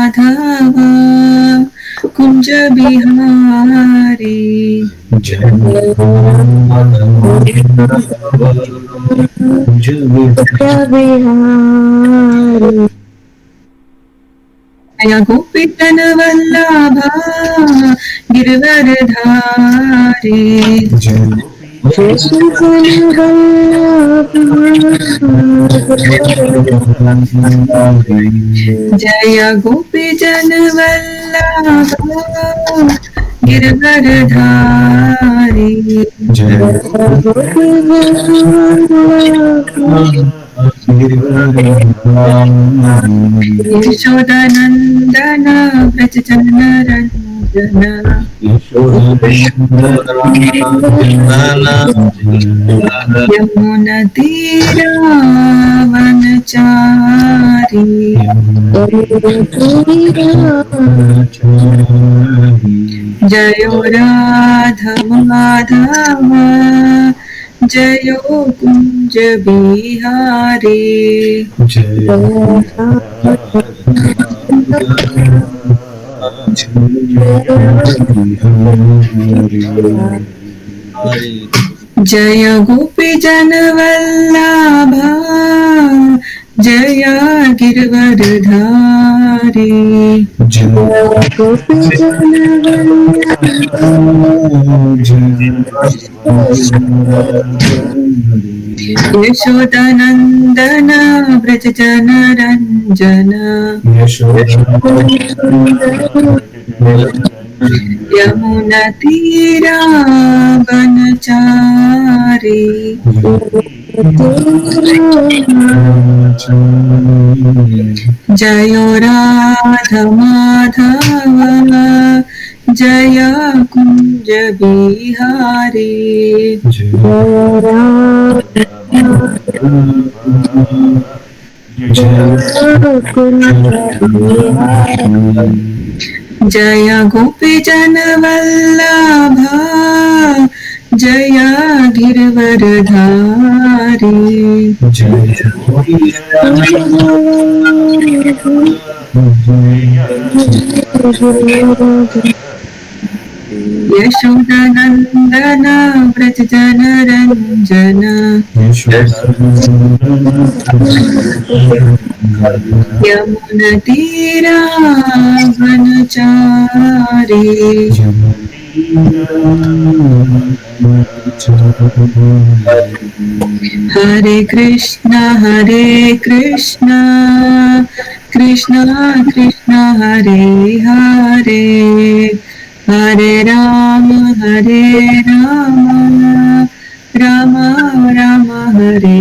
माधव कुंज बिहारी जय माधव कुंज बिहारी जय गोपीजन वल्लभा गिरवरधारी जय गोपीजन वल्लभा गिरवरधारी यशोदानंदन व्रज जनरंजन यमुना तीरा वनचारी जयो राधा माधव जयो कुंज बिहारी जय गोपीजन वल्लभा जय गिरवरधारी यशोदानंदन व्रज जनरंजन यमुना तीरा वनचारी जयो राधा माधव जय कुंज बिहारी जय गोपीजन वल्लभा जय गिरवरधारी यशोदानंदन व्रज जनरंजन यमुना तीरा वनचारी हरे कृष्णा कृष्णा कृष्णा हरे हरे हरे राम राम राम हरे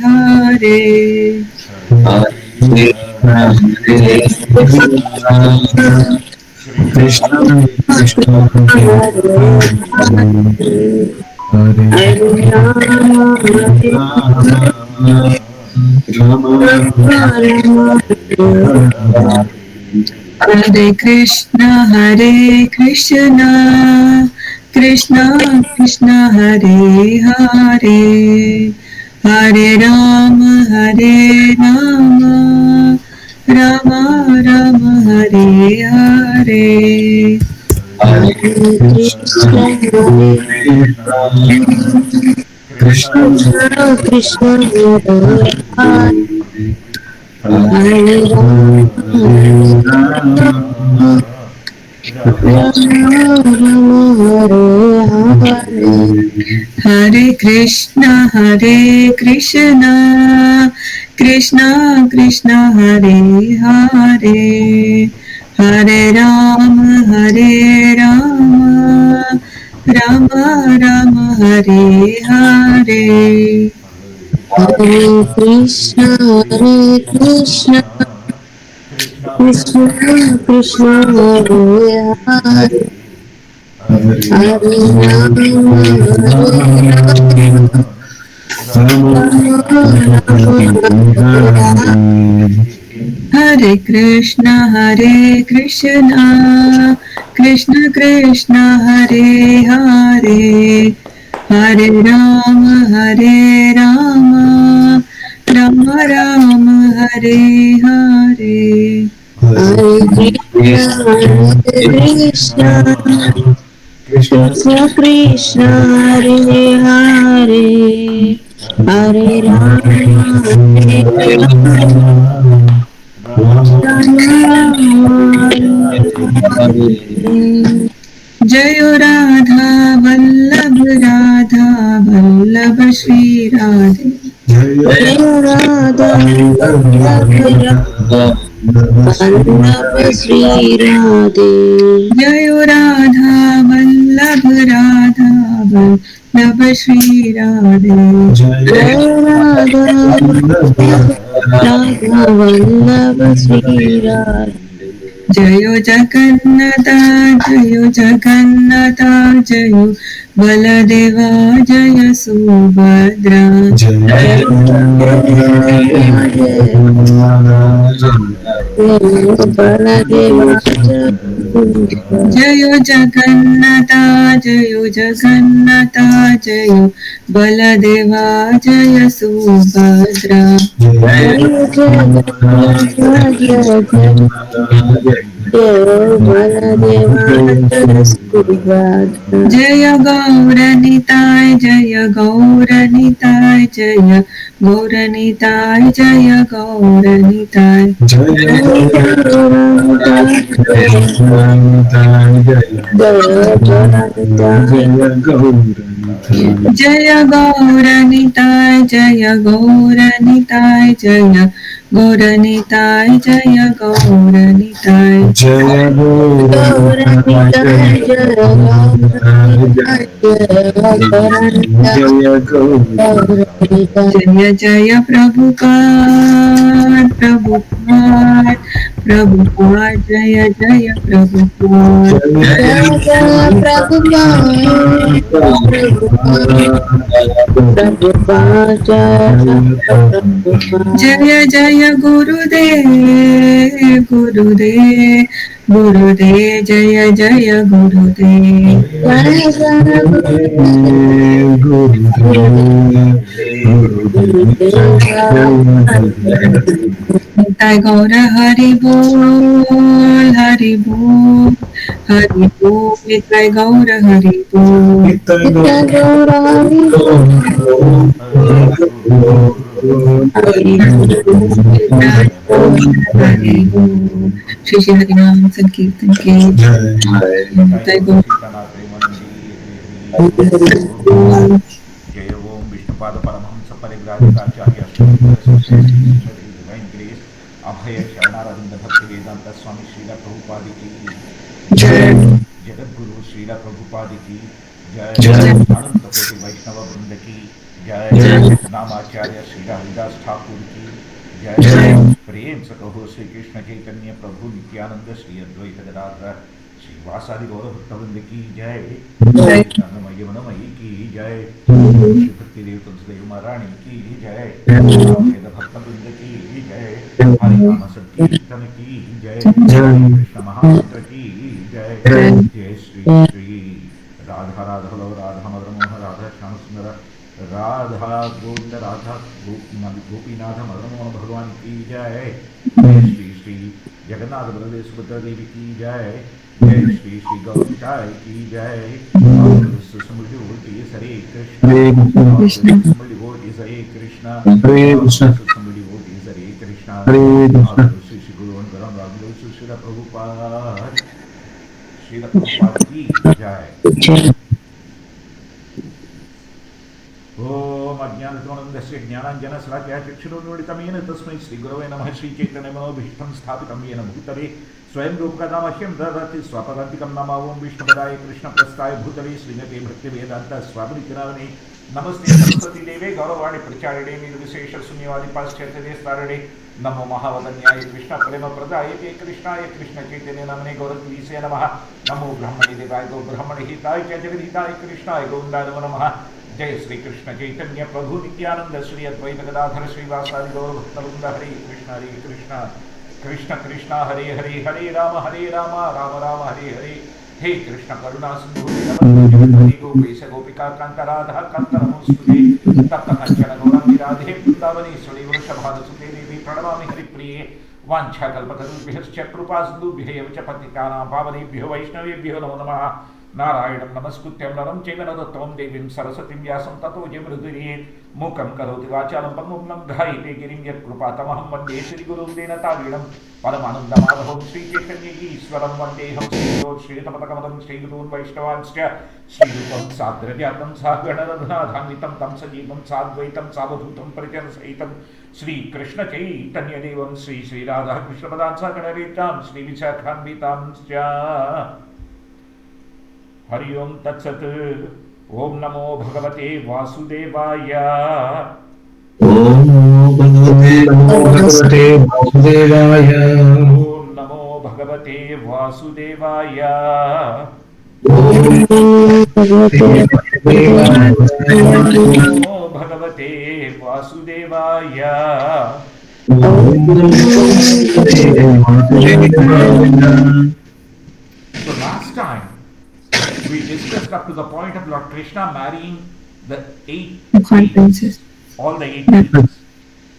हरे कृष्ण कृष्ण हरे हरे कृष्णा कृष्णा कृष्णा हरे हरे हरे राम राम राम हरे हरे हरे कृष्ण कृष्ण हरे हरे कृष्णा कृष्णा कृष्णा हरे हरे हरे राम राम राम हरे हरे हरे कृष्णा कृष्णा कृष्णा हरे हरे हरे राम हरे Krishna Krishna Krishna Hare Hare Hare Ram Ram Ram Hare Hare Hare Krishna, Hare Krishna, Krishna Krishna, Hare Hare, Hare Rama, Hare Rama, जय Radha Vallabh Radha Vallabh Shri Radhe Jai Radha Vallabha Sri Radhe. जय Radha Vallabh Radha Vallabh Shri Radhe Jai Radha Radha Vallabha Sri Radhe. जय जगन्नाथ जय जगन्नाथ जय बलदेवा जय सुभद्रा Jai Baladeva जय जगन्नाथ जय जगन्नाथ जय बलदेवा जय सुभद्रा जय गौरनिताय जय गौरनिताय जय गौरनिताय जय गौरनिताय जय गौरनिताय जय गौरनिताय जय गौरनिताय जय गौरनिताय जय जय प्रभुपाद प्रभुपाद प्रभुपाद जय जय प्रभुपाद जय जय गुरुदेव गुरुदेव गुरुदेव जय जय गुरुदेव निताय गौर हरि बोल हरि बोल हरि बोल निताय गौर हरि बोल हरि बोल श्री श्री हरिनाम संकीर्तन के निताय गौर बोल जय ओम विष्णुपाद परमहंस परिव्राजकाचार्य डिवाइन ग्रेस अभय शरणारविंद भक्ति वेदांत स्वामी श्रीला प्रभुपाद की जय जगत गुरु श्रीला प्रभुपाद की जय अनंत कोटि वैष्णव वृंद की जय नामाचार्य श्रीला हरिदास ठाकुर की जय प्रेम से कहो श्री कृष्ण चैतन्य प्रभु नित्यानंद श्री अद्वैत गदाधर श्रीवासादि गौर भक्तवृंद की जय नंदमयी वनमयी की जय श्री भक्ति देव तुलसीदेव महारानी की जय वेद भक्तवृंद की जय हरि नाम संकीर्तन की जय कृष्ण महामंत्र की जय जय श्री श्री राधा राधा राधा मदन मोहन राधा श्याम सुंदर राधा गोविंद राधा गोपीनाथ मदन मोहन भगवान की जय जय श्री श्री जगन्नाथ बलदेव सुभद्रा देवी की जय जय श्री श्री गौरचाय की जय समृद्धि बोलती हरे कृष्ण समृद्धि बोलती हरे कृष्ण समृद्धि बोलती हरे कृष्ण श्री श्री गुरु गरम राघव श्री प्रभुपाद की जय ओम अज्ञानतिमनन्दस्य ज्ञानाञ्जनशलाकया चक्षुरुन्मीलितं येन तस्मै श्रीगुरवे नमः श्रीचैतन्यमनोभीष्टं स्थापितं येन भूतले स्वयं रूपकदा मह्यं ददाति स्वपदान्तिकं नमः ॐ विष्णुपदाय कृष्णप्रस्थाय भूतले श्रीमते भक्तिवेदान्त स्वामिनिधिनामिने नमस्ते सरस्वती देवे गौरवाणी प्रचारिणे निर्विशेषशून्यवादि पाश्चात्यदेशतारिणे नमो महावदन्याय कृष्णप्रेमप्रदाय कृष्णाय कृष्णचैतन्यनामिने गौरद्वीसे नमः नमो ब्रह्मणे देवाय गो ब्रह्मणे हिताय च जगद्हिताय कृष्णाय गोविन्दाय नमो नमः जय श्री कृष्ण चैतन्य प्रभु नित्यानंद श्री अद्वैत गदाधर श्रीवासादि गौर भक्तवृंद हरे कृष्ण कृष्ण कृष्ण हरे हरे हरे राम राम राम हरे हरे हे कृष्ण करुणा सिंधु दीनबंधु गोपेश गोपिका कांत राधा कांत नमोस्तुते तप्त कंचन गौरंगी राधे वृंदावनेश्वरी वृषभानुसुते देवी प्रणमामि हरिप्रिये वाञ्छाकल्पतरुभ्यश्च कृपासिन्धुभ्यः एव च पतितानां पावनेभ्यो वैष्णवेभ्यो नमो नमः। नारायणं नमस्कृत्यं नरं चैव नरोत्तमं देवीं सरस्वतीं व्यासं ततो जयमृदुर्येत्। मूकं करोति वाचालं पङ्गुं लङ्घयते गिरिं यत्कृपातमहं वन्दे श्रीगुरुं दीनतारिणं परमानन्दमाधवं श्रीचैतन्यईश्वरं वन्देऽहं श्रीगुरो श्रीयुतपदकमलं श्रीगुरून् वैष्णवांश्च श्रीरूपं साग्रजातं सागणरघुनाथान्वितं तं सजीवं साद्वैतं सावधूतं परिजनसहितं श्रीकृष्णचैतन्यदेवं श्रीराधाकृष्णपदां सागणरेतां श्रीविशाखान्वितांश्च। हरि ओं तत्सत्। ओम नमो भगवते वासुदेवाय। ओम नमो भगवते वासुदेवाय। ओम नमो भगवते वासुदेवाय। नमो भगवते वासुदेवाय। So last time we discussed up to the point of Lord Krishna marrying the princess. all the 8 queens.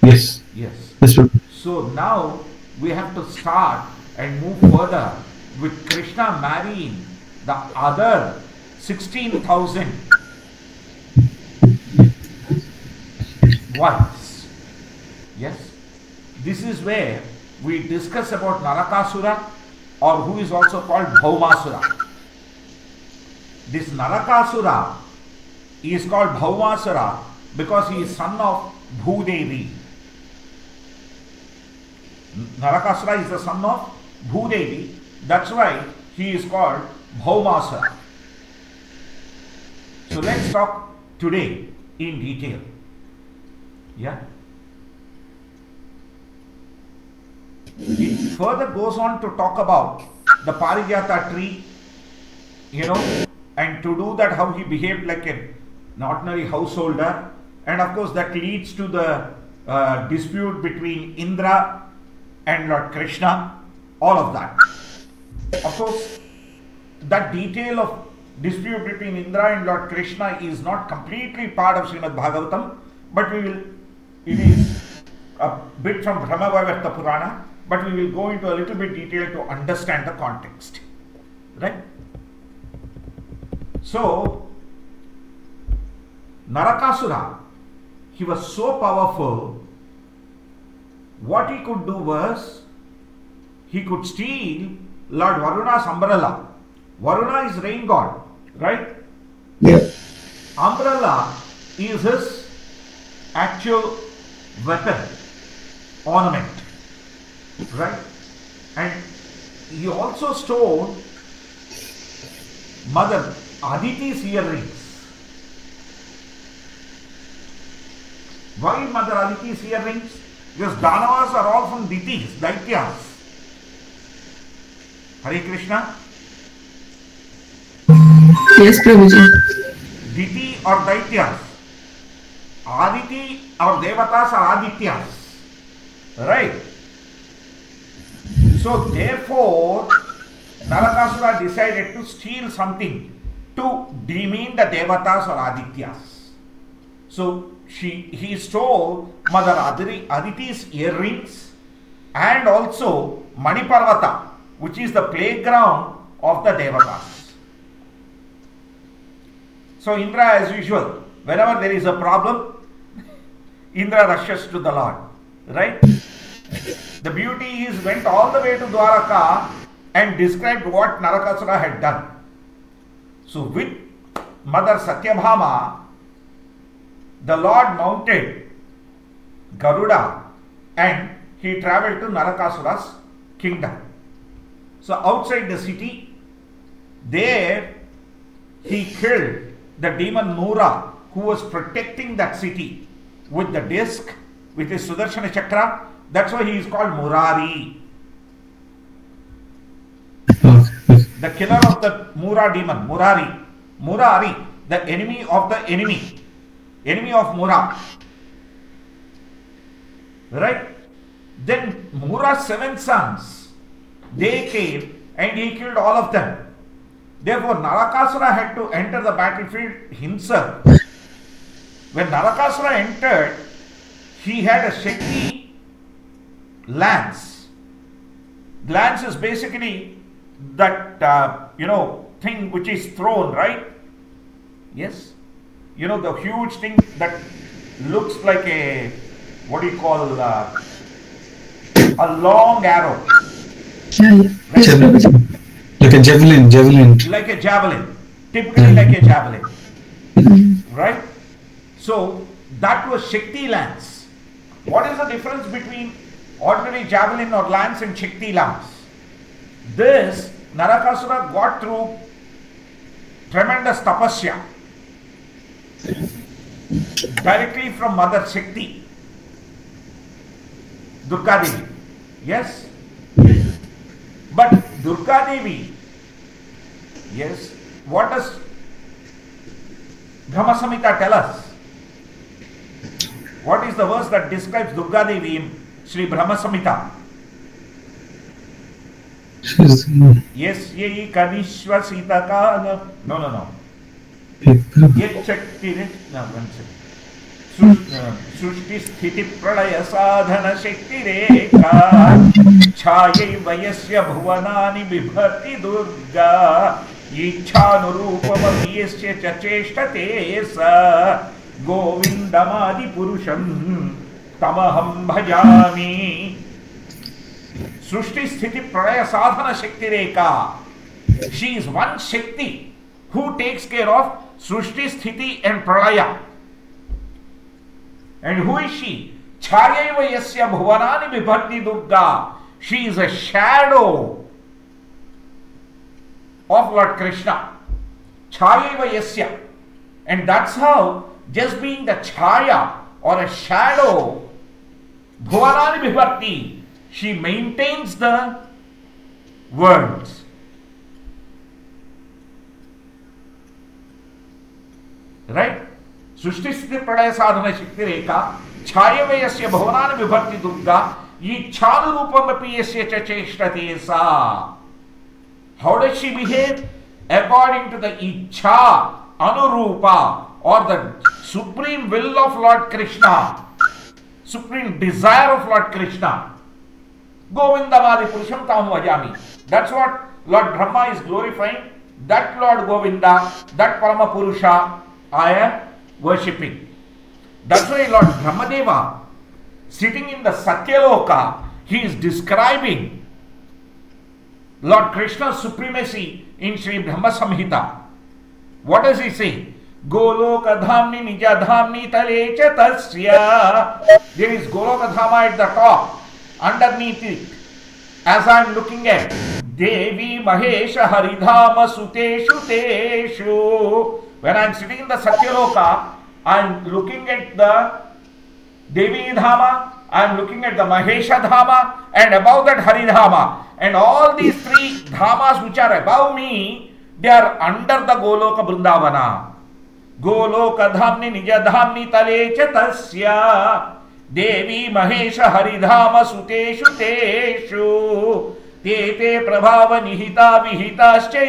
Yes. Yes. That's true. So now we have to start and move further with Krishna marrying the other 16,000 wives. Yes. This is where we discuss about Narakasura, or who is also called Bhaumasura. This Narakasura is called Bhaumasura because he is son of Bhudevi. Narakasura is the son of Bhudevi. That's why he is called Bhaumasura. So let's talk today in detail. Yeah. It further goes on to talk about the Parijata tree, and to do that how he behaved like an ordinary householder, and of course that leads to the dispute between Indra and Lord Krishna, all of that. Of course, that detail of dispute between Indra and Lord Krishna is not completely part of Srimad Bhagavatam, but it is a bit from Brahmavaivarta Purana, but we will go into a little bit detail to understand the context. Right? So, Narakasura, he was so powerful, what he could do was, he could steal Lord Varuna's umbrella. Varuna is rain god, right? Yeah. Umbrella is his actual weapon, ornament, right? And he also stole Mother Aditi's earrings. Why Mother Aditi's earrings? Because Danavas are all from Ditis, Daityas. Hare Krishna. Yes, Prabhuji. Diti or Daityas. Aditi or Devatas are Adityas. Right? So therefore, Narakasura decided to steal something to demean the Devatas or Adityas. So he stole Mother Aditi's earrings and also Maniparvata, which is the playground of the Devatas. So Indra, as usual, whenever there is a problem, Indra rushes to the Lord. Right? The beauty is went all the way to Dwaraka and described what Narakasura had done. So with Mother Satyabhama, the Lord mounted Garuda and he travelled to Narakasura's kingdom. So outside the city, there he killed the demon Mura, who was protecting that city with the disc, with his Sudarshana Chakra. That's why he is called Murari. The killer of the Mura demon, Murari, the enemy of the enemy of Mura. Right? Then Mura's 7 sons, they came and he killed all of them. Therefore, Narakasura had to enter the battlefield himself. When Narakasura entered, he had a Shakti lance Glance is basically that, thing which is thrown, right? Yes? The huge thing that looks like a, what do you call, a long arrow. Right? Javelin. Like a javelin. Like a javelin. Typically like a javelin. Right? So, that was Shakti lance. What is the difference between ordinary javelin or lance and Shakti lance? This, Narakasura got through tremendous tapasya. Directly from Mother Shakti. Durga Devi. Yes? But Durga Devi, yes, what does Brahma Samhita tell us? What is the verse that describes Durga Devi in Sri Brahma Samhita? Yes, ye kanishwa sita ka. No. Ye shakti. No, one second. Srushti sthiti pralaya sadhana shakti reka chayai vayasya bhuvanani vibhati durga ichhanurupam yasya chacheshtate sa govindamadi purusham tamaham bhajami. Srushti sthiti pralaya sadhana shakti reka. She is one Shakti who takes care of Srushti, Sthiti and Pralaya. And who is she? Chayaiva yasya bhuvanani vibhati durga. She is a shadow of Lord Krishna. Chayaiva yasya. And that's how, just being the chaya or a shadow, bhuvanani vibhati, she maintains the worlds. Right? Srushti sthiti pralaya sadhana shakti reka chayave yasya bhavanani vibhati durga ichhanurupam api yasya cha cheshtate sa. How does she behave? According to the ichha, anurupa, or the supreme will of Lord Krishna, supreme desire of Lord Krishna. Govindamadi purusham tam vajami. That's what Lord Brahma is glorifying. That Lord Govinda, that Parama Purusha, I am worshipping. That's why Lord Brahmadeva, sitting in the Satyaloka, he is describing Lord Krishna's supremacy in Sri Brahma Samhita. What does he say? Goloka dhamni nija dhamni tale chatasya. There is Goloka Dhama at the top. Underneath it, as I am looking at Devi Mahesha Haridhama Suteshu Teshu. When I am sitting in the Satyaloka, I am looking at the Devi Dhama, I am looking at the Mahesha Dhama, and above that Haridhama. And all these three Dhamas which are above me, they are under the Goloka Vrindavana. Goloka Dhamni Nija Dhamni Tale Chatasya. Devi Mahesha Haridhama Suteshu Teshu. Te te prabhava nihita vihitascha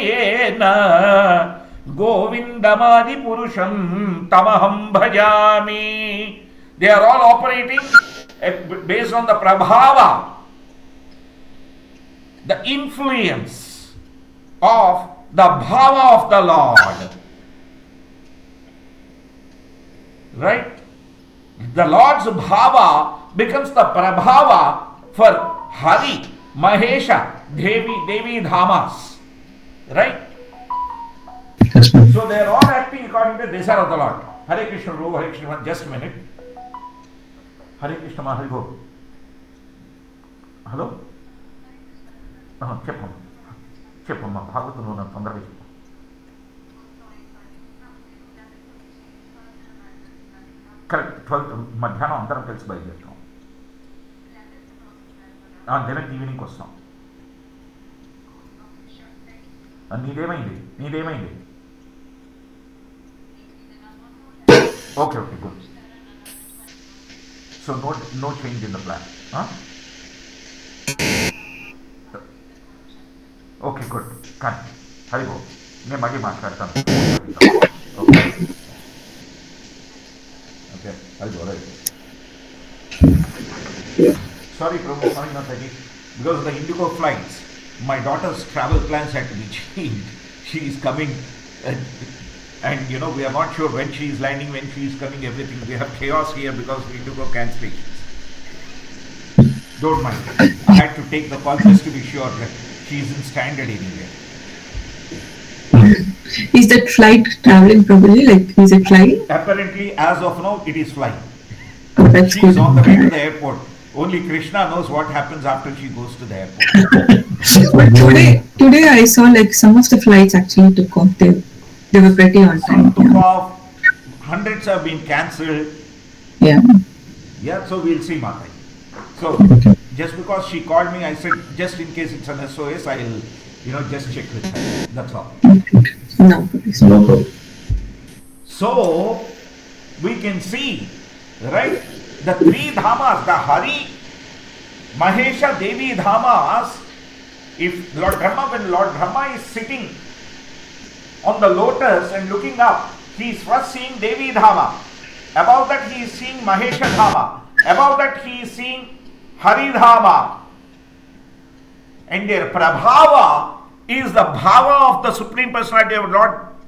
Govindamadi Purusham Tamaham Bhajami. They are all operating based on the prabhava, the influence of the bhava of the Lord. Right? The Lord's bhava becomes the prabhava for Hari, Mahesha, Devi Dhamas. Right? So they are all acting according to the desire of the Lord. Hare Krishna, Hare Krishna, just a minute. Hare Krishna, Hare Go. Hello? Cheppamma, Bhagavatam na tondra chepu. Correct, 12 మధ్యాహ్నం అందరం కలిసి బయలుదేరుతాం. 11 evening వస్తాం. నీదేమైంది? Okay, good. So no change in the plan. Huh? Okay, good. Can Hari Bo. నేను మళ్ళీ మాట్లాడతాను. Okay. Okay, Hari Bo. Sorry, Prabhu. Sorry, not Hari. because of the Indigo flights, my daughter's travel plans had to be changed. She is coming, and we are not sure when she is landing, when she is coming, everything. We have chaos here because of Indigo cancellations. Don't mind. I had to take the call just to be sure that she isn't stranded anywhere. Is that flight traveling probably? Like, is it flying? Apparently, as of now, it is flying. Oh, that's She good. is on the way to the airport. Only Krishna knows what happens after she goes to the airport. But today I saw like some of the flights actually took off. They were pretty on time. Some took off, hundreds have been cancelled. Yeah. Yeah, so we'll see, Mata. So, just because she called me, I said, just in case it's an SOS, I'll, just check with her. That's all. No problem. So, we can see, right, the three dhamas, the Hari, Mahesha, Devi dhamas. If Lord Brahma, when Lord Brahma is sitting on the lotus and looking up, he is first seeing Devi dhama. Above that he is seeing Mahesha dhama. Above that he is seeing Hari dhama. And their prabhava is the bhava of the Supreme Personality of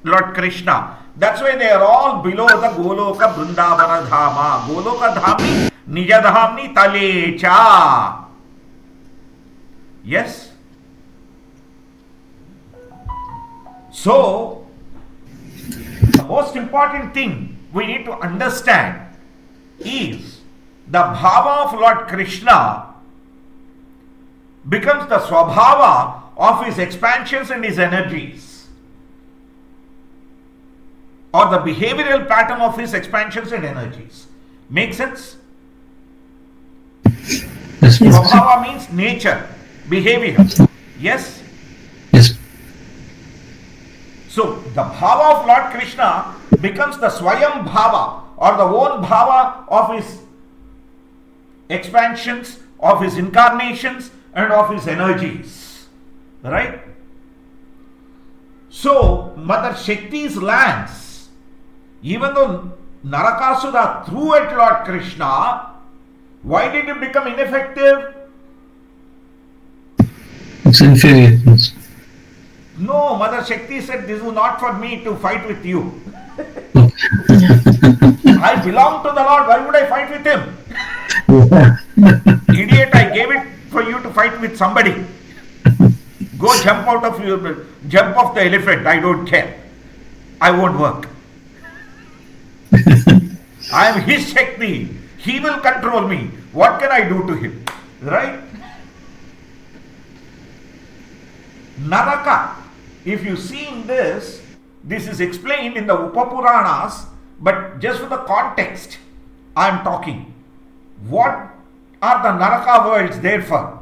Lord Krishna. That's why they are all below the Goloka Vrindavana dhama. Goloka dhamni nijadhamni talecha. Yes? So, the most important thing we need to understand is the bhava of Lord Krishna becomes the swabhava of his expansions and his energies, or the behavioral pattern of his expansions and energies. Make sense? Yes. Swabhava means nature, behavior. Yes? Yes. So, the bhava of Lord Krishna becomes the swayam bhava, or the own bhava of his expansions, of his incarnations, and of his energies. Right? So, Mother Shakti's lance, even though Narakasura threw at Lord Krishna, why did it become ineffective? It's inferior. Yes. No, Mother Shakti said, this is not for me to fight with you. I belong to the Lord, why would I fight with him? Idiot, I gave it for you to fight with somebody. Go jump off the elephant, I don't care. I won't work. I am his Shakti. He will control me. What can I do to him? Right? Naraka. If you see in this is explained in the Upapuranas, but just for the context, I am talking. What are the Naraka worlds there for?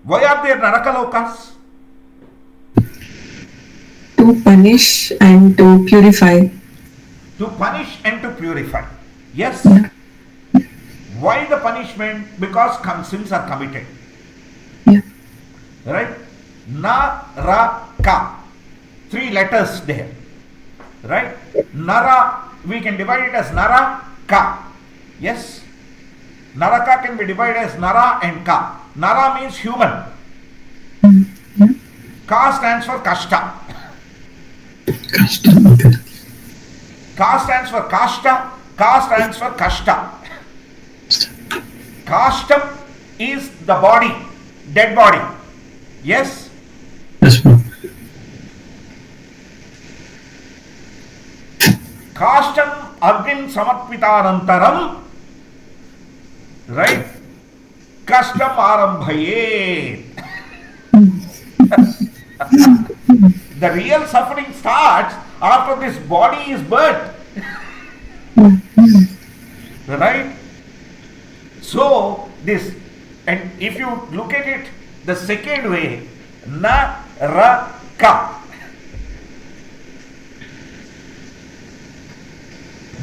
Why are there Naraka lokas? To punish and to purify. To punish and to purify. Yes. Why the punishment? Because sins are committed. Yeah. Right? Naraka. 3 letters there. Right? Nara, we can divide it as Naraka. Yes? Naraka can be divided as Nara and Ka. Nara means human. Yeah. Ka stands for Kashta. Ka stands for Kashta. Ka stands for Kashta. Kashtam is the body, dead body. Yes? Yes, ma'am. Kashtam agnim samatpitanantaram. Right? Kashtam arambhaye. The real suffering starts after this body is burnt. Right? So, this, and if you look at it the second way, Naraka.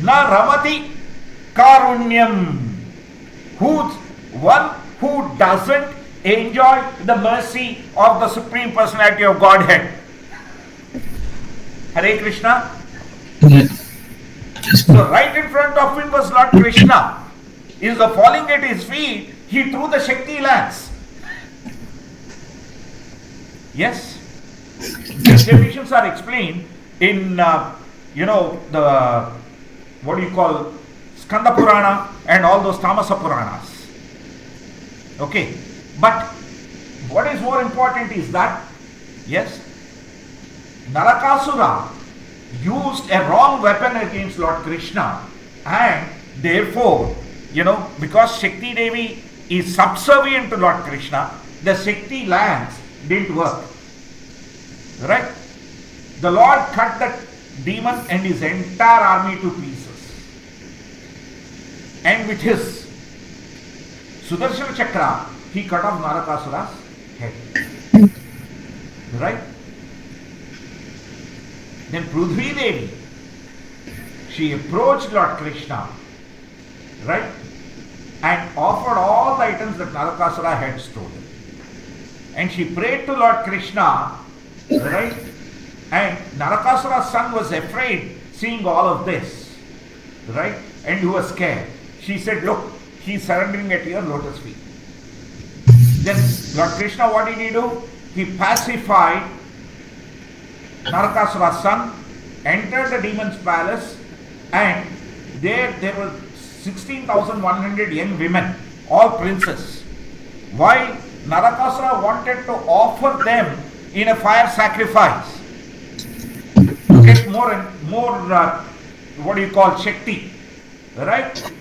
Naramati Karunyam. One who doesn't enjoy the mercy of the Supreme Personality of Godhead. Hare Krishna. Yes. Yes, So ma'am. right in front of him was Lord Krishna. is the falling at his feet, he threw the Shakti lance. Yes? These definitions are explained in, the, what do you call, Skanda Purana and all those Tamasa Puranas. Okay? But what is more important is that, yes, Narakasura used a wrong weapon against Lord Krishna, and therefore, because Shakti Devi is subservient to Lord Krishna, the Shakti lance didn't work. Right? The Lord cut the demon and his entire army to pieces. And with his Sudarshana Chakra, he cut off Narakasura's head. Right? Then Prudhvi Devi, she approached Lord Krishna, right, and offered all the items that Narakasura had stolen. And she prayed to Lord Krishna, right, and Narakasura's son was afraid seeing all of this, right, and he was scared. She said, look, he's surrendering at your lotus feet. Then Lord Krishna, what did he do? He pacified Narakasura's son, entered the demon's palace, and there were 16,100 young women, all princes. While Narakasura wanted to offer them in a fire sacrifice, get more and more, Shakti, right?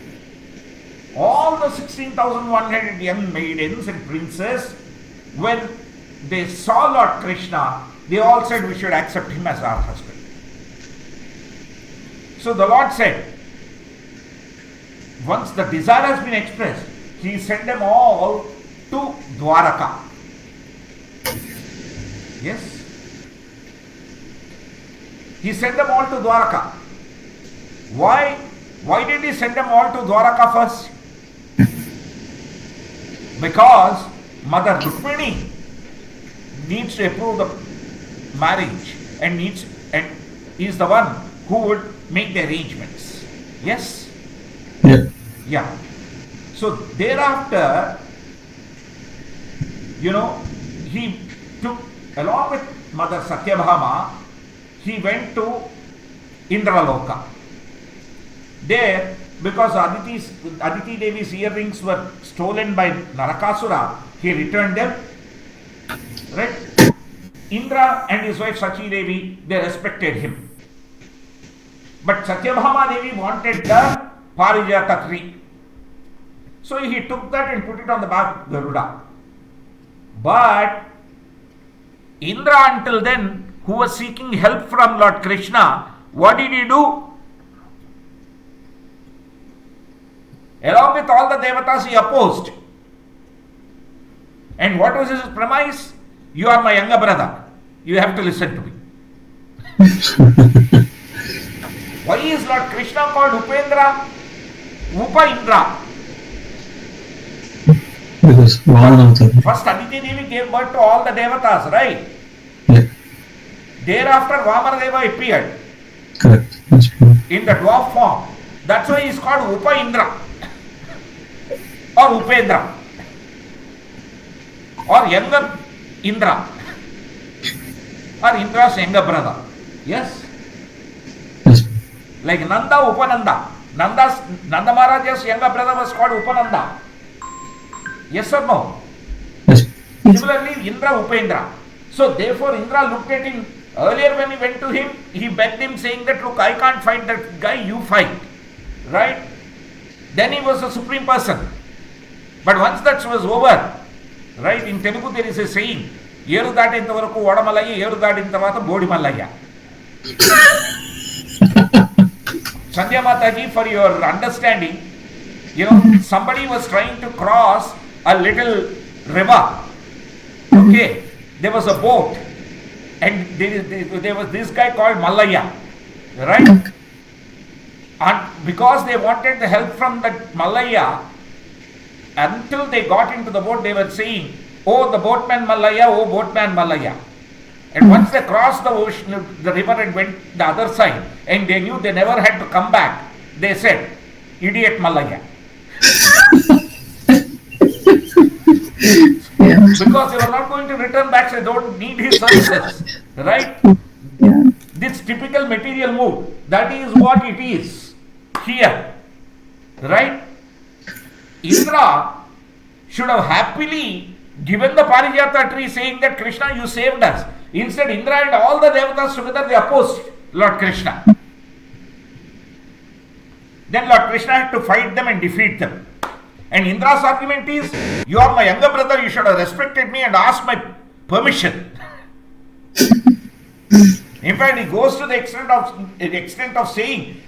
All the 16,100 young maidens and princes, when they saw Lord Krishna, they all said, we should accept him as our husband. So the Lord said, once the desire has been expressed, he sent them all to Dwaraka. Yes? He sent them all to Dwaraka. Why? Why did he send them all to Dwaraka first? Because Mother Rukmini needs to approve the marriage and is the one who would make the arrangements. Yes? Yeah. Yeah. So thereafter, he took, along with Mother Satyabhama, he went to Indraloka. There, because Aditi Devi's earrings were stolen by Narakasura, he returned them. Right? Indra and his wife Sachi Devi, they respected him. But Satyabhama Devi wanted the Parijata tree. So he took that and put it on the back of Garuda. But Indra, until then, who was seeking help from Lord Krishna, what did he do? Along with all the devatas, he opposed. And what was his premise? You are my younger brother. You have to listen to me. Why is Lord Krishna called Upendra? Upa-Indra. Because first Aditi Devi gave birth to all the devatas, right? Yeah. Thereafter Vamanadeva appeared. Correct. In the dwarf form. That's why he is called Upa-Indra. Or Upendra. Or younger Indra. Or Indra's younger brother. Yes? Yes. Like Nanda, Upananda. Nanda Maharaja's younger brother was called Upananda. Yes or no? Yes. Similarly, Indra, Upendra. So therefore Indra looked at him. Earlier when he went to him, he begged him saying that, look, I can't fight that guy, you fight. Right? Then he was a supreme person. But once that was over, right, in Telugu there is a saying, Yeru daatenta varaku Vadamalaya, Yeru daatena tarvata Bodimalaya. Sandhya Mataji, for your understanding, somebody was trying to cross a little river. Okay, there was a boat, and there was this guy called Mallaya, right? And because they wanted the help from that Mallaya, until they got into the boat, they were saying, oh, the boatman Mallaya, oh, boatman Mallaya. And once they crossed the ocean, the river, and went the other side, and they knew they never had to come back, they said, idiot Mallaya. Yeah. Because you are not going to return back, so you don't need his services. Right? Yeah. This typical material mood, that is what it is here. Right? Indra should have happily given the Parijata tree saying that Krishna, you saved us. Instead, Indra and all the devatas together, they opposed Lord Krishna. Then Lord Krishna had to fight them and defeat them. And Indra's argument is, you are my younger brother, you should have respected me and asked my permission. In fact, he goes to the extent of saying,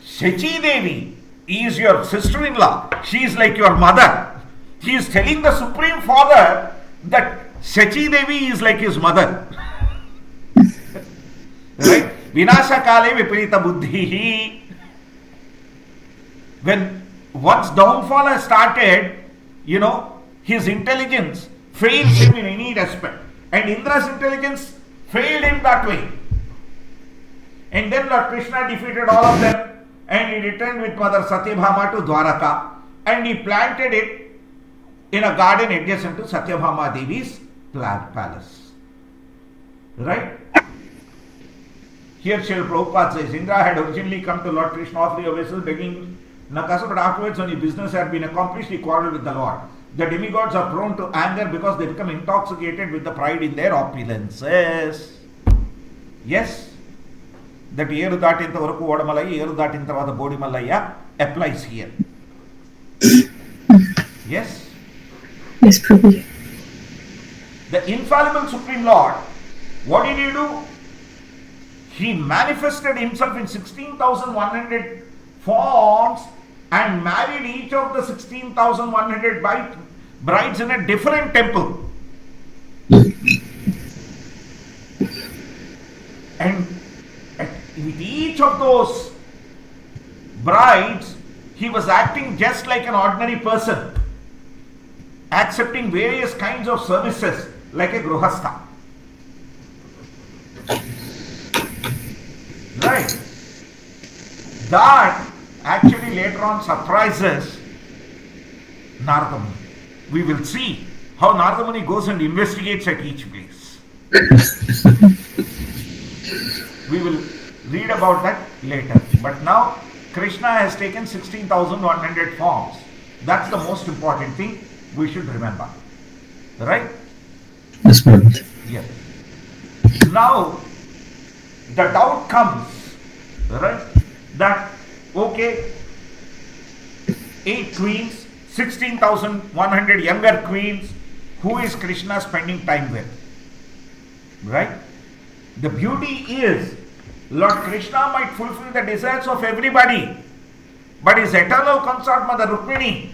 Shachi Devi is your sister-in-law. She is like your mother. He is telling the Supreme Father that Shachi Devi is like his mother. Right? Vinasha kale viparita buddhihi. When once downfall has started, his intelligence fails him in any respect. And Indra's intelligence failed him that way. And then Lord Krishna defeated all of them. And he returned with Mother Satyabhama to Dwaraka. And he planted it in a garden adjacent to Satyabhama Devi's palace. Right? Here Srila Prabhupada says, Indra had originally come to Lord Krishna offering obeisance, begging Narakasura, but afterwards when his business had been accomplished, he quarreled with the Lord. The demigods are prone to anger because they become intoxicated with the pride in their opulences. Yes, that Yeru Datinta Varaku Odamalaya, Yeru Datinta Vada Bodimalaya applies here. Yes? Yes, Prabhu. The infallible Supreme Lord, what did he do? He manifested himself in 16,100 forms and married each of the 16,100 brides in a different temple. And with each of those brides, he was acting just like an ordinary person, accepting various kinds of services like a gruhastha. Right? That actually later on surprises Narada Muni. We will see how Narada Muni goes and investigates at each place. We will read about that later. But now Krishna has taken 16,100 forms. That's the most important thing we should remember. Right? Yes, Prabhu. Yes. Now the doubt comes, right, that okay, 8 queens, 16,100 younger queens, who is Krishna spending time with? Right? The beauty is, Lord Krishna might fulfill the desires of everybody, but his eternal consort, Mother Rukmini,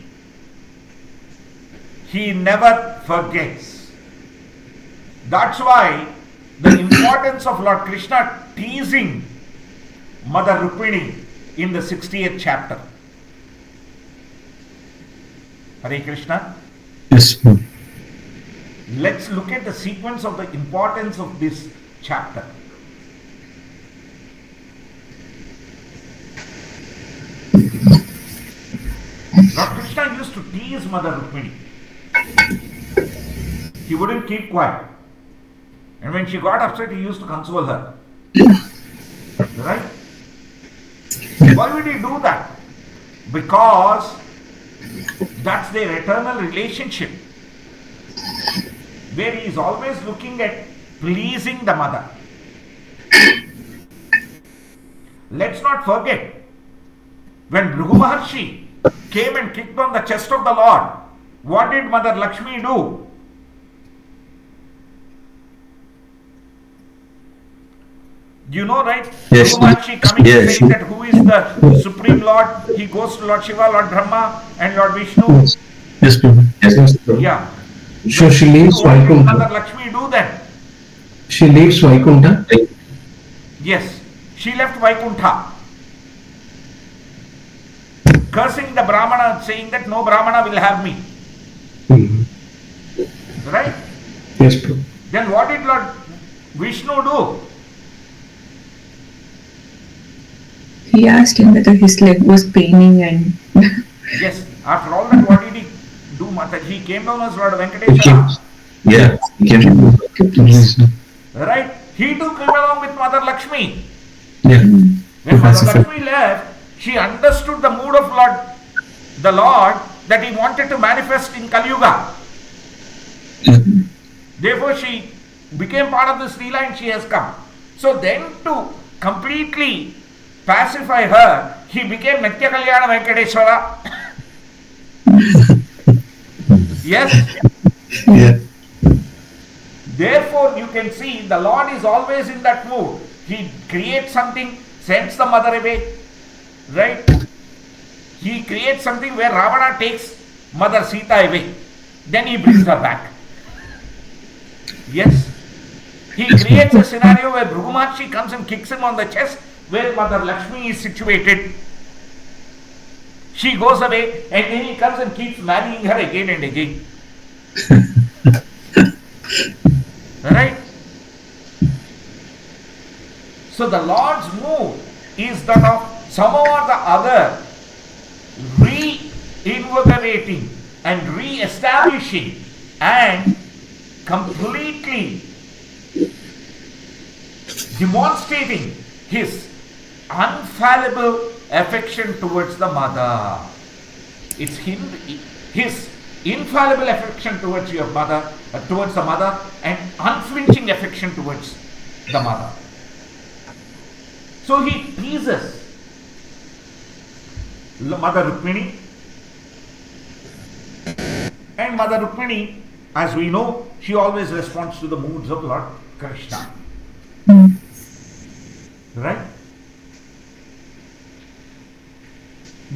he never forgets. That's why the importance of Lord Krishna teasing Mother Rukmini in the 60th chapter. Hare Krishna. Yes, Prabhu. Let's look at the sequence of the importance of this chapter. Lord Krishna used to tease Mother Rukmini. He wouldn't keep quiet. And when she got upset, he used to console her. Right? Why would he do that? Because that's their eternal relationship, where he is always looking at pleasing the mother. Let's not forget, when Bhrigu Maharshi came and kicked on the chest of the Lord, what did Mother Lakshmi do? You know, right? Yes. Bhrigu Maharshi coming Yes. and saying that who is the Supreme Lord? He goes to Lord Shiva, Lord Brahma and Lord Vishnu. Yes, Prabhu. Yes, Prabhu. Yeah. So she leaves What did Mother Vaikuntha. Lakshmi do then? She leaves Vaikuntha. Yes, she left Vaikuntha, cursing the Brahmana, saying that no Brahmana will have me. Right? Yes, Prabhu. Then what did Lord Vishnu do? He asked him whether his leg was paining and Yes, after all that, what did he do? He came down as Lord Venkateshwara. Yeah, he came. Right? He too came along with Mother Lakshmi. Yeah. When Mother Lakshmi left, she understood the mood of the Lord, that he wanted to manifest in Kali Yuga. Therefore, she became part of this Leela and she has come. So then to completely pacify her, he became Natya Kalyana Venkateshwara. Yes? Yeah. Therefore, you can see the Lord is always in that mood. He creates something, sends the mother away. Right? He creates something where Ravana takes Mother Sita away. Then he brings her back. Yes? He creates a scenario where Bhrugumachi comes and kicks him on the chest where Mother Lakshmi is situated. She goes away and then he comes and keeps marrying her again and again. Right? So the Lord's mood is that of somehow or the other reinvigorating and re-establishing and completely demonstrating his unfallible affection towards the mother. It's his infallible affection towards your mother, towards the mother, and unflinching affection towards the mother. So he teases Mother Rukmini, and Mother Rukmini, as we know, she always responds to the moods of Lord Krishna. Right?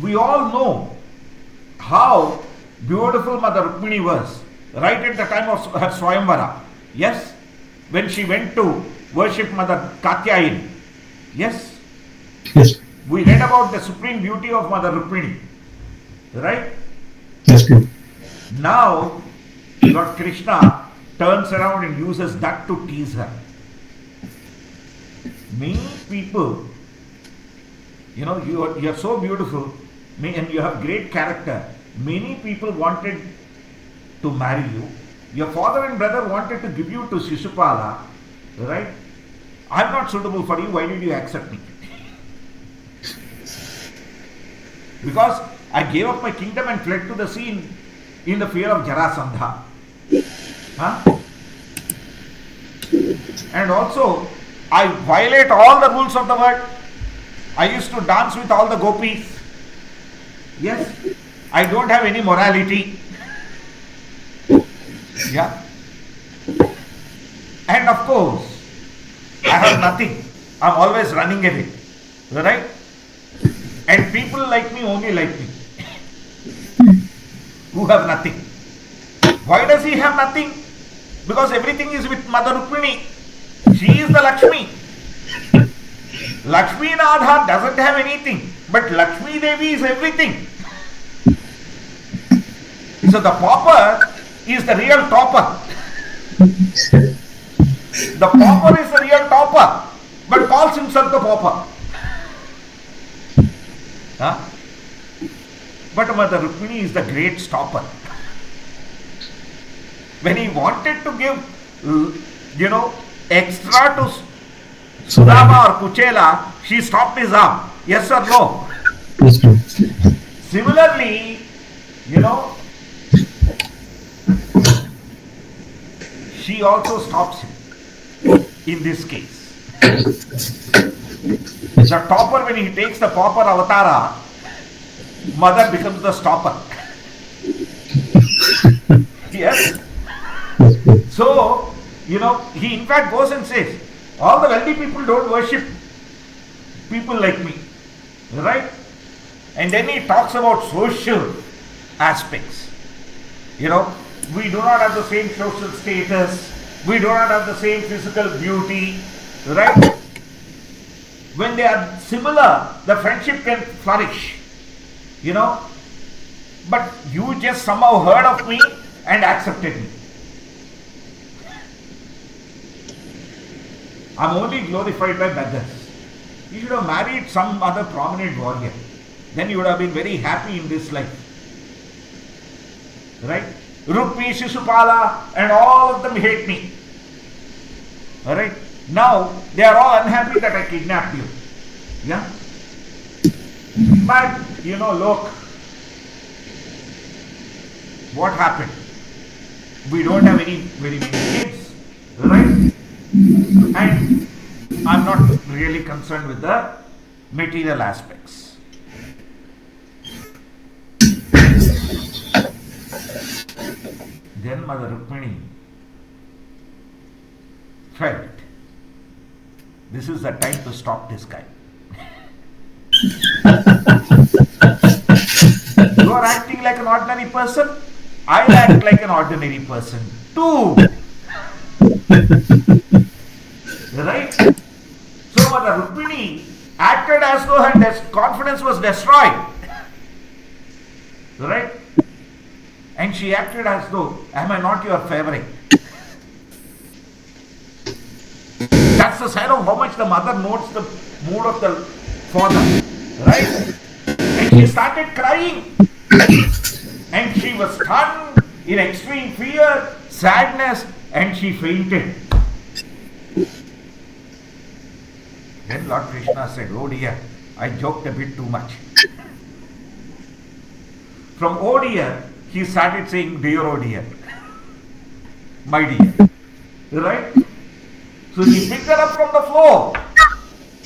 We all know how beautiful Mother Rukmini was right at the time of her Swayamvara. Yes? When she went to worship Mother Katyayani. Yes? Yes. We read about the supreme beauty of Mother Rukmini. Right? Yes, true. Now, Lord Krishna turns around and uses that to tease her. Many people, you are so beautiful and you have great character. Many people wanted to marry you. Your father and brother wanted to give you to Shishupala. Right? I'm not suitable for you. Why did you accept me? Because I gave up my kingdom and fled to the sea in the fear of Jarasandha. Huh? And also, I violate all the rules of the world. I used to dance with all the gopis. Yes? I don't have any morality. Yeah? And of course, I have nothing. I'm always running away. Right? And people like me only like me. Who have nothing. Why does he have nothing? Because everything is with Mother Rukmini. She is the Lakshmi. Lakshmi Nadha doesn't have anything, but Lakshmi Devi is everything. So the pauper is the real topper. The pauper is the real topper, but calls himself the pauper. Huh? But Mother Rukmini is the great stopper. When he wanted to give, extra to Sudama or Kuchela, she stopped his arm. Yes or no? Yes, true. Similarly, she also stops him in this case. The topper, when he takes the pauper avatara, mother becomes the stopper. Yes? So, he in fact goes and says, all the wealthy people don't worship people like me. Right? And then he talks about social aspects. We do not have the same social status. We do not have the same physical beauty. Right? When they are similar, the friendship can flourish. But you just somehow heard of me and accepted me. I'm only glorified by beggars. You should have married some other prominent warrior. Then you would have been very happy in this life. Right? Rukmini, Shishupala, and all of them hate me. Alright? Now, they are all unhappy that I kidnapped you. Yeah? But, look, what happened? We don't have any very many kids, right? And I'm not really concerned with the material aspects. Then Mother Rukmini felt this is the time to stop this guy. You are acting like an ordinary person. I act like an ordinary person too. Right? So Mother Rukmini acted as though her confidence was destroyed. Right? And she acted as though, am I not your favorite? That's the sign of how much the mother notes the mood of the father. Right? And she started crying. And she was stunned in extreme fear, sadness, and she fainted. Then Lord Krishna said, oh dear, I joked a bit too much. From oh dear, he started saying, dear oh dear, my dear. Right? So he picked her up from the floor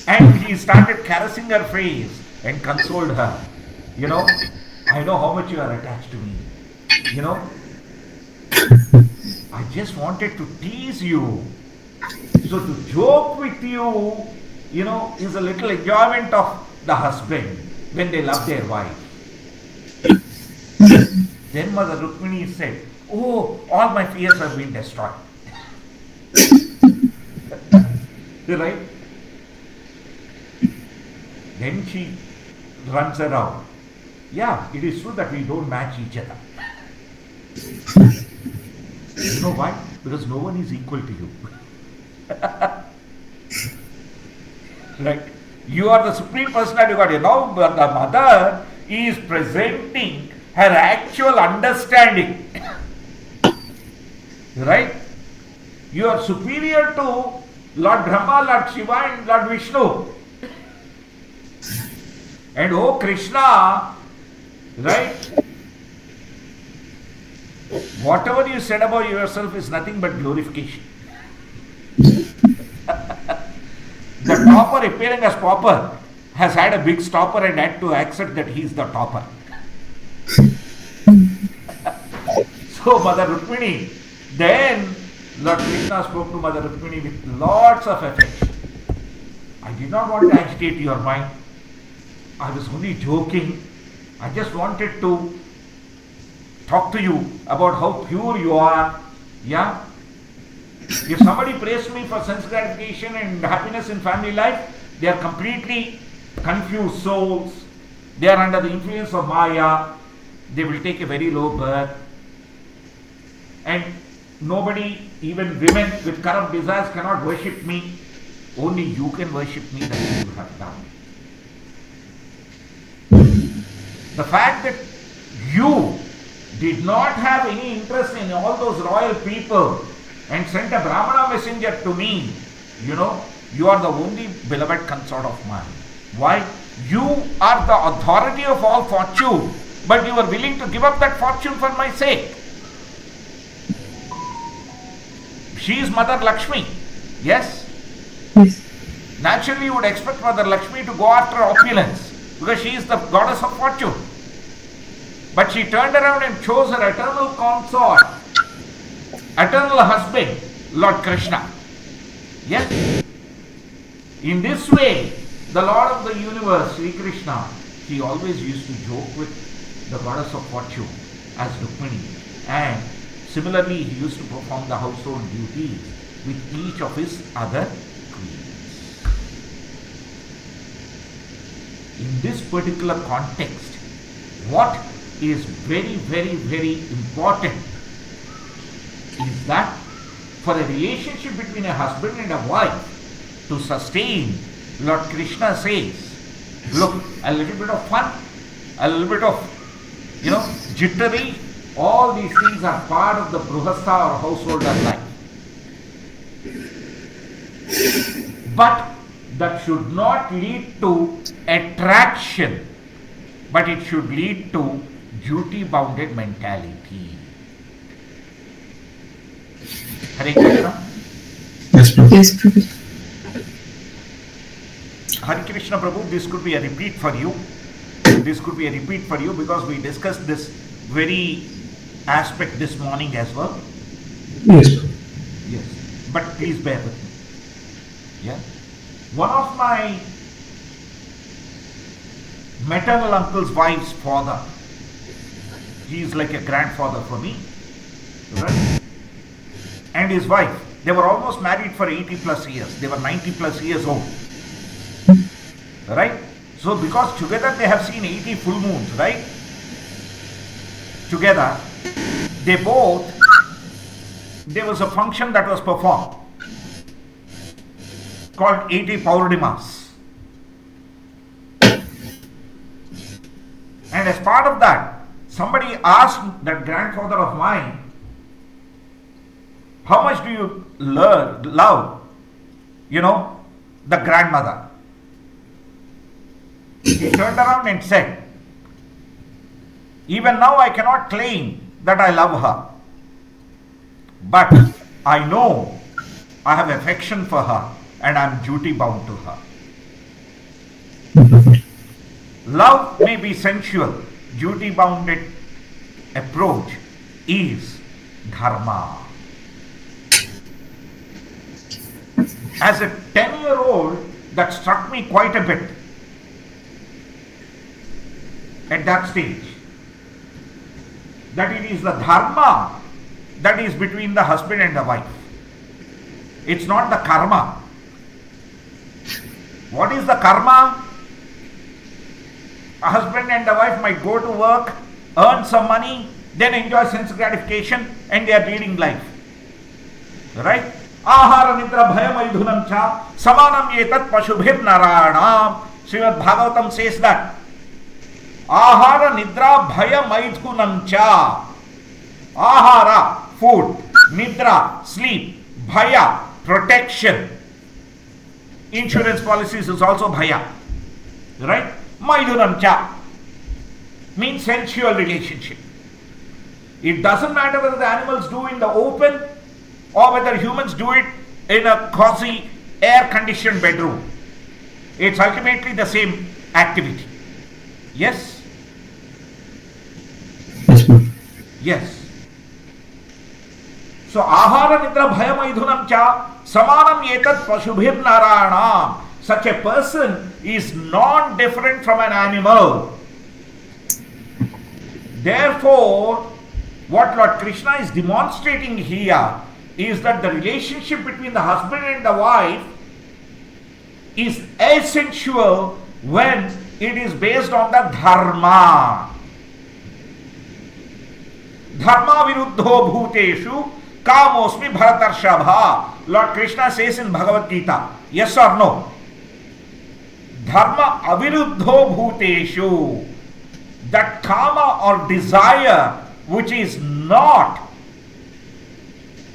and he started caressing her face and consoled her. I know how much you are attached to me. I just wanted to tease you. So to joke with you, is a little enjoyment of the husband when they love their wife. Then Mother Rukmini said, oh, all my fears have been destroyed. Right? Then she runs around. Yeah, it is true that we don't match each other. You know why? Because no one is equal to you. Right? You are the Supreme Personality of God. Now the mother is presenting her actual understanding. Right? You are superior to Lord Brahma, Lord Shiva and Lord Vishnu. And oh Krishna, right? Whatever you said about yourself is nothing but glorification. The topper appearing as pauper has had a big stopper and had to accept that he is the topper. So Mother Rukmini, then Lord Krishna spoke to Mother Rukmini with lots of affection. I did not want to agitate your mind. I was only joking. I just wanted to talk to you about how pure you are. Yeah? If somebody praised me for sense gratification and happiness in family life, they are completely confused souls. They are under the influence of Maya. They will take a very low birth. And nobody, even women with corrupt desires, cannot worship me. Only you can worship me, that you have done. The fact that you did not have any interest in all those royal people and sent a Brahmana messenger to me, you are the only beloved consort of mine. Why? You are the authority of all fortune, but you are willing to give up that fortune for my sake. She is Mother Lakshmi. Yes? Naturally you would expect Mother Lakshmi to go after opulence because she is the goddess of fortune. But she turned around and chose her eternal consort, eternal husband, Lord Krishna. Yes? In this way, the Lord of the universe, Sri Krishna, he always used to joke with the goddess of fortune as Rukmini. And similarly, he used to perform the household duties with each of his other queens. In this particular context, what is very, very, very important is that for a relationship between a husband and a wife to sustain, Lord Krishna says, look, a little bit of fun, a little bit of, jittery, All these things are part of the Bruhastha or householder life. But that should not lead to attraction, but it should lead to duty-bounded mentality. Hare Krishna. Yes, Prabhu. Yes, Prabhu. Hare Krishna Prabhu, this could be a repeat for you. This could be a repeat for you because we discussed this very aspect this morning as well. Yes, Prabhu. Yes. But please bear with me. Yeah. One of my maternal uncle's wife's father, he is like a grandfather for me, right? And his wife, they were almost married for 80 plus years. They were 90 plus years old, right? So because together they have seen 80 full moons, right? Together, there was a function that was performed called 80 Paurnimas. And as part of that, somebody asked that grandfather of mine, how much do you love, the grandmother? He turned around and said, even now I cannot claim that I love her, but I know I have affection for her and I am duty bound to her. Love may be sensual, duty bounded approach is dharma. As a 10-year-old, that struck me quite a bit at that stage, that it is the dharma that is between the husband and the wife. It's not the karma. What is the karma? A husband and a wife might go to work, earn some money, then enjoy sense gratification, and they are leading life. Right? Ahara nidra bhaya maidhunam cha samanam yetat pashubhir naranam. Srimad Bhagavatam says that. Ahara nidra bhaya maidhunam cha. Ahara, food. Nidra, sleep. Bhaya, protection. Insurance policies is also bhaya. Right? Maidhunam cha means sensual relationship. It doesn't matter whether the animals do in the open or whether humans do it in a cozy, air-conditioned bedroom. It's ultimately the same activity. Yes? Yes, Prabhu. Yes. So, ahara nidra bhaya maidhunam cha samanam yetat pashubhir naranam. Such a person is non-different from an animal. Therefore, what Lord Krishna is demonstrating here is that the relationship between the husband and the wife is essential when it is based on the dharma. Dharma viruddho bhuteshu kamosmi bharatarshabha. Lord Krishna says in Bhagavad Gita, yes or no? Dharma aviruddho bhuteshu. That kama or desire which is not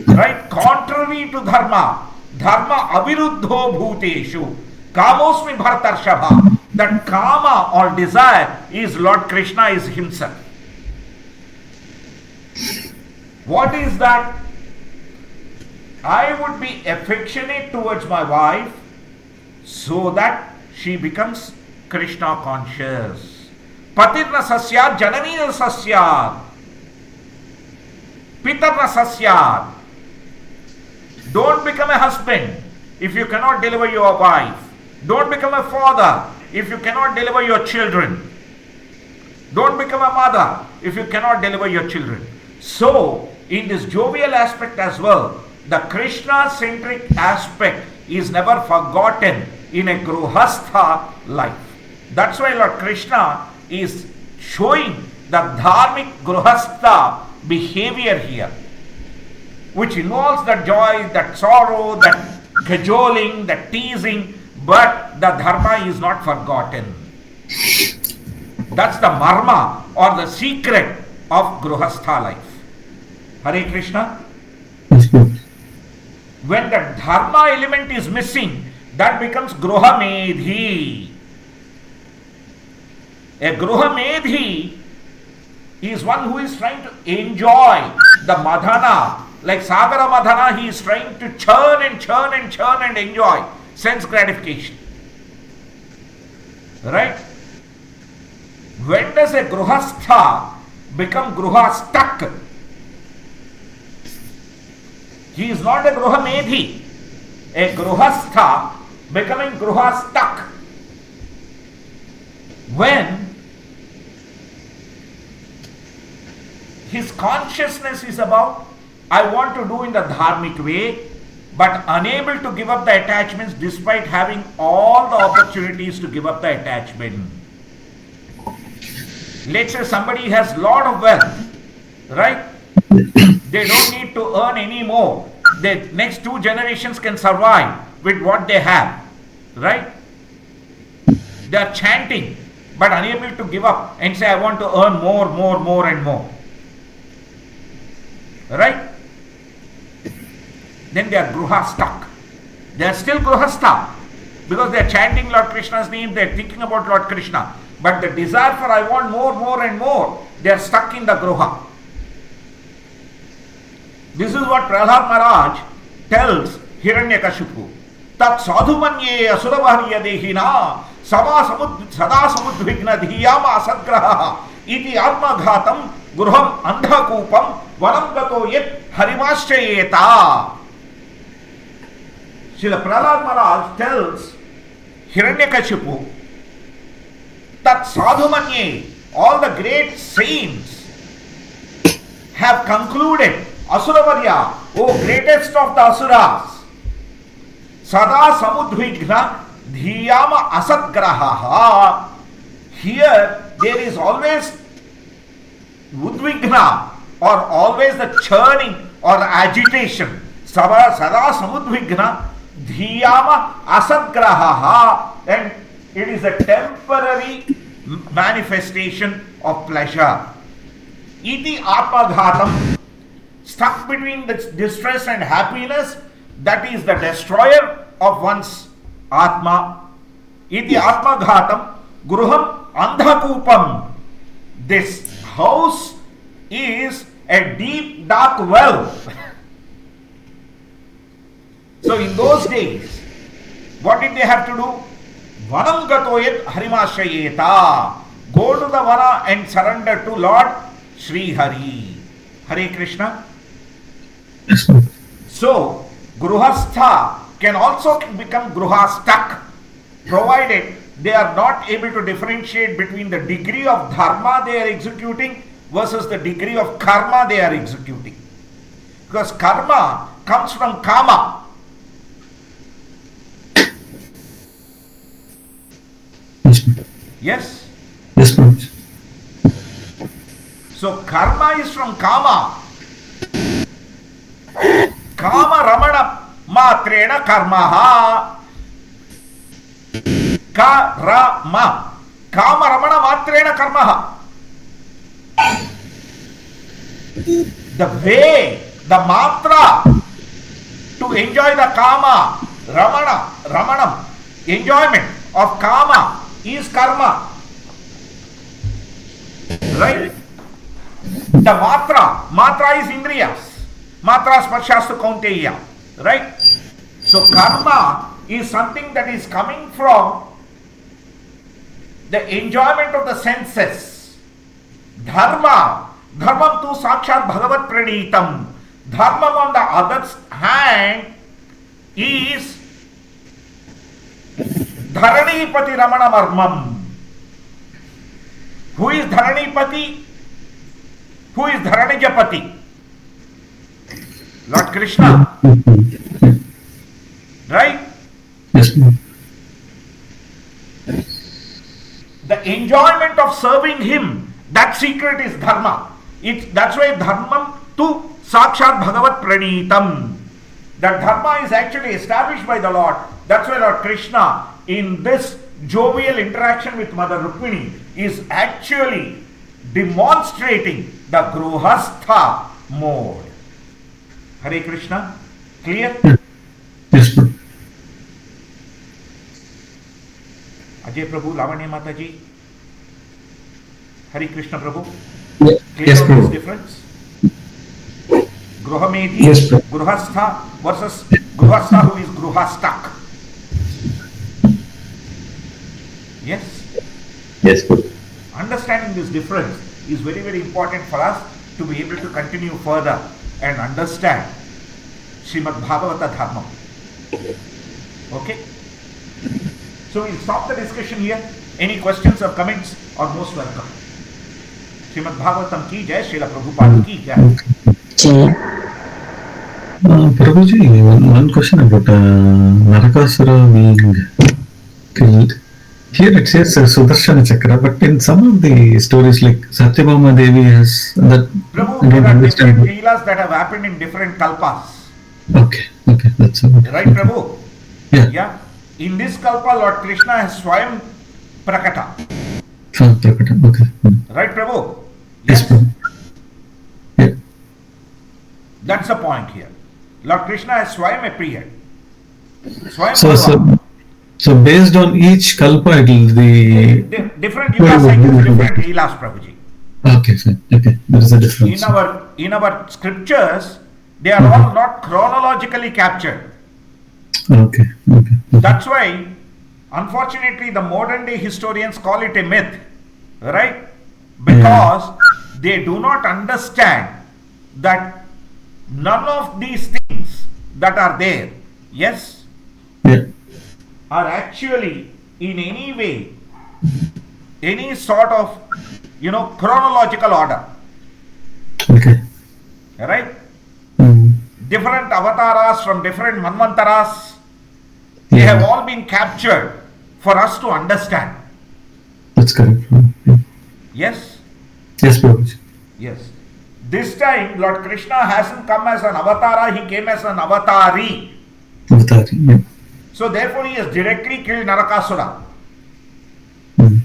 right contrary to dharma. Dharma aviruddho bhuteshu. Kamosmi bharatarshabha. That kama or desire is Lord Krishna is himself. What is that? I would be affectionate towards my wife so that she becomes Krishna conscious. Patirna sasyad, jananina sasyad. Pitarna sasyad. Don't become a husband if you cannot deliver your wife. Don't become a father if you cannot deliver your children. Don't become a mother if you cannot deliver your children. So, in this jovial aspect as well, the Krishna-centric aspect is never forgotten in a Gruhastha life. That's why Lord Krishna is showing the dharmic Gruhastha behavior here, which involves that joy, that sorrow, that cajoling, that teasing, but the dharma is not forgotten. That's the marma or the secret of Gruhastha life. Hare Krishna. Yes, Prabhu. When the dharma element is missing, that becomes Gruha Medhi. A Gruha Medhi is one who is trying to enjoy the madhana. Like Sagara Madhana, he is trying to churn and churn and churn and enjoy sense gratification. Right? When does a Gruhastha become Gruha stuck? He is not a Gruha Medhi. A Gruhastha becoming Gruha stuck. When his consciousness is about, I want to do in the dharmic way, but unable to give up the attachments despite having all the opportunities to give up the attachment. Let's say somebody has lot of wealth, right? They don't need to earn any more. The next 2 generations can survive with what they have, right? They are chanting, but unable to give up and say, I want to earn more, more, more and more. Right? Then they are Gruha stuck. They are still Gruhastha because they are chanting Lord Krishna's name, they are thinking about Lord Krishna. But the desire for I want more, more and more, they are stuck in the Gruha. This is what Prahlad Maharaj tells Hiranyakashipu. Tat sadhumanye asuravarya dehina sada samudvigna dhiyama asadgraha iti atmaghatam gruham andhakupam vanam gato yet harimaschayeta. Srila Prahlad Maharaj tells Hiranyakashipu, Tat sadhumanye, all the great saints have concluded, Asuravarya, O greatest of the Asuras, Sada samudvigna dhiyama asadgraha. Here there is always udvigna, or always the churning or agitation. Sada samudvigna dhiyama asadgraha, and it is a temporary manifestation of pleasure. Iti atmaghatam, stuck between the distress and happiness, that is the destroyer of one's atma. Iti atmaghatam gruham andhakupam. This house is a deep dark well. So in those days, what did they have to do? Vanam gatoyet harimashrayeta. Go to the vana and surrender to Lord Sri Hari. Hare Krishna. So, Gruhastha can also become Gruha stuck, provided they are not able to differentiate between the degree of dharma they are executing versus the degree of karma they are executing. Because karma comes from kama. Yes? Yes, Prabhu. So karma is from kama. Kama ramana matrena karmaha. Karama. Kama ramana matrena karmaha. The way, the matra to enjoy the kama, ramanam, enjoyment of kama is karma. Right? The matra is indriyas. Matra sparshastu kaunteya. Right? So karma is something that is coming from the enjoyment of the senses. Dharmam tu sakshat bhagavat pranitam. Dharmam on the other hand is Dharanipati Ramana Marmam. Who is Dharanipati? Who is Dharanijapati? Lord Krishna. Right? Yes, Prabhu. The enjoyment of serving him, that secret is dharma. That's why dharmam tu sakshat bhagavat pranitam. That dharma is actually established by the Lord. That's why Lord Krishna, in this jovial interaction with Mother Rukmini, is actually demonstrating the Gruhastha mode. Hare Krishna. Clear? Yes, Prabhu. Ajay Prabhu, Lavanya Mataji. Hare Krishna Prabhu. Yeah. Clear Yes, on this Prabhu. difference? Gruhamedhi, Yes, Prabhu. Gruhastha versus Gruhastha who is Gruhastak. Yes? Yes, Prabhu. Understanding this difference is very, very important for us to be able to continue further and understand Srimad Bhagavata Dharma. Okay? So we'll stop the discussion here. Any questions or comments are most welcome. Srimad Bhagavatam ki jai, Srila Prabhupada ki jai. Jaya. Prabhuji, one question about Narakasura being killed. Here it says Sudarshana Chakra, but in some of the stories like Satyabhama Devi has that. Prabhu, I there don't are understand. different leelas that have happened in different kalpas. Okay, that's all. Right, Prabhu? Yeah. Yeah. In this kalpa, Lord Krishna has Swayam Prakata. Prakata. Okay. Right, Prabhu? Yes, Prabhu. Yeah. That's the point here. Lord Krishna has Swayam appeared. Swayam So, Bhagavan. so based on each kalpa, it will be. Different yuga cycles, different leelas, Prabhuji. Okay, fine. Okay, there is a difference. In our scriptures, they are all not chronologically captured. Okay. That's why, unfortunately, the modern day historians call it a myth, right? Because they do not understand that none of these things that are there, yes, Yeah. are actually in any way, any sort of, chronological order, Okay. right? Mm. Different avataras from different manvantaras, they have all been captured for us to understand. That's correct. Yeah. Yes? Yes, Prabhuji. Yes. This time, Lord Krishna hasn't come as an avatara, he came as an avatari. Avatari. Yeah. So therefore, he has directly killed Narakasura. Mm.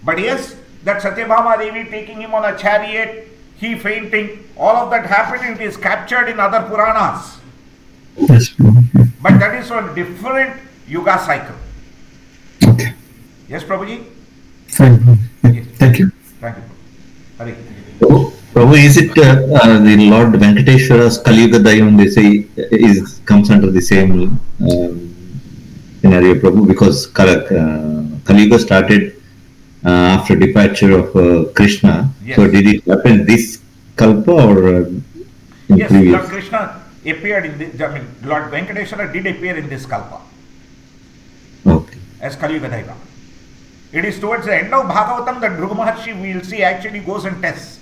But yes, that Satyabhama Devi taking him on a chariot, he fainting, all of that happened and it is captured in other Puranas. Yes, Prabhuji. Yeah. But that is on different yuga cycle. Okay. Yes, Prabhuji? Fine. Prabhuji. Yeah. Yes. Thank you. Thank you. Hare. Prabhu, is it the Lord Venkateshwara's Kali Yuga Dayam, they say, comes under the same scenario, Prabhu? Because Kali Yuga started after departure of Krishna. Yes. So did it happen this Kalpa or in Yes, previous? Lord Krishna appeared in this, Lord Venkateshwara did appear in this Kalpa Okay. as Kali Yuga Daiva. It is towards the end of Bhagavatam that Dhruva Maharshi, we will see, actually goes and tests.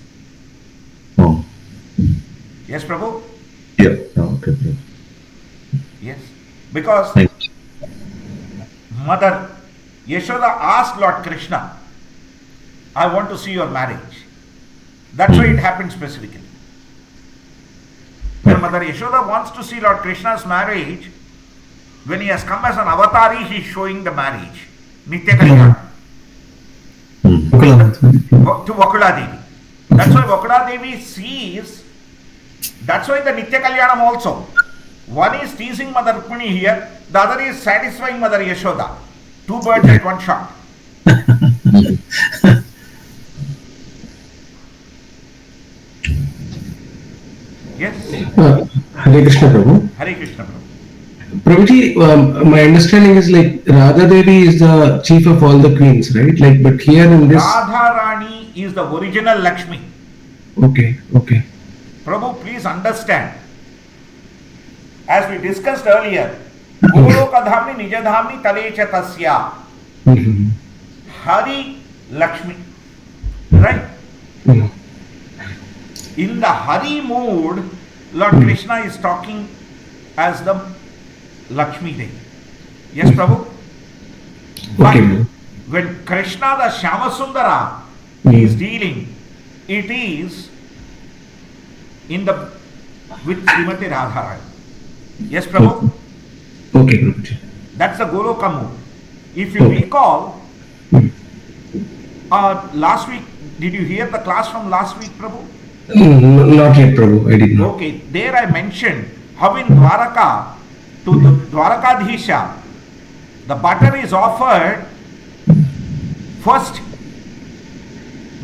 Oh. Yes, Prabhu? Yeah. Oh, okay. Okay. Yes. Because Thank you. Mother Yashoda asked Lord Krishna, I want to see your marriage. That's why it happened specifically. When Mother Yashoda wants to see Lord Krishna's marriage, when he has come as an avatari, he is showing the marriage. Nitya Kalyana. To Vakula Devi. That's why Vakula Devi sees, that's why the Nitya Kalyanam also. One is teasing Mother Rukmini here, the other is satisfying Mother Yashoda. Two birds at one shot. Yes? Hare Krishna Prabhu. Hare Krishna Prabhu. Prabhuji, my understanding is like Radha Devi is the chief of all the queens, right? Like, but here in this. Radha Rani is the original Lakshmi. Okay. Prabhu, please understand. As we discussed earlier, Golokadhamni Nijadhamni Talecha Tasya. Mhm. Hari Lakshmi. Right? Mhm. In the Hari mood, Lord Krishna is talking as the Lakshmi Devi. Yes, Prabhu? But Okay. when Krishna, the Shyamasundara, is dealing, it is in the with Srimati Radharani. Yes, Prabhu? Okay, Prabhuji. That's the Goloka mood. If you recall, last week, did you hear the class from last week, Prabhu? Not yet, Prabhu. I did not. Okay, there I mentioned how in Dwaraka, to the Dwarakadhisha, the butter is offered first,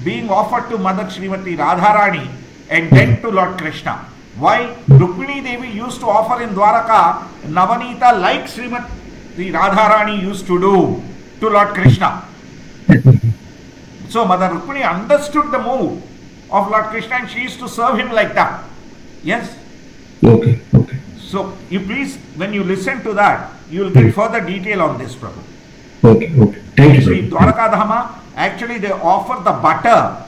being offered to Mother Srimati Radharani and then to Lord Krishna. Why? Rukmini Devi used to offer in Dwaraka Navanita like Srimati Radharani used to do to Lord Krishna. So Mother Rukmini understood the mood of Lord Krishna and she used to serve him like that. Yes? Okay, okay. So you please, when you listen to that, you will get further detail on this, Prabhu. Okay, okay. Thank you, See, Prabhu. Dwaraka Dhama, actually they offer the butter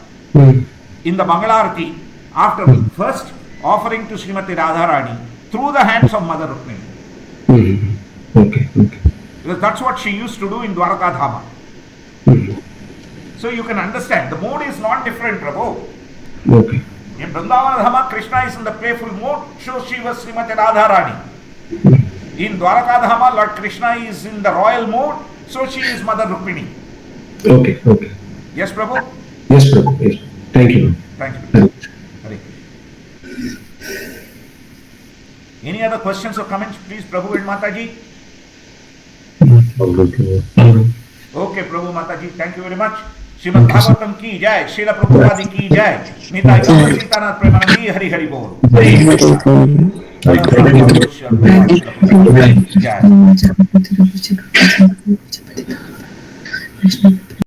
in the Mangalarati after first offering to Srimati Radharani through the hands of Mother Rukmini. Okay, okay. Because that's what she used to do in Dwaraka Dhama. So you can understand, the mood is not different, Prabhu. Okay. In Vrindavana Dhama, Krishna is in the playful mood, so she was Srimati Radharani. In Dwaraka Dhama, Lord Krishna is in the royal mood, so she is Mother Rukmini. Okay, okay. Yes, Prabhu? Yes, Prabhu. Yes. Thank you. Thank you. Hare Hare Krishna. Any other questions or comments, please, Prabhu and Mataji? Okay, Prabhu, Mataji, thank you very much. Srimad Bhagavatam ki jai, Srila Prabhupada ki jai. Nitai Gaur Sitanath Premanandi, Hari Hari Bol. Hari Bol. Jai. Jai.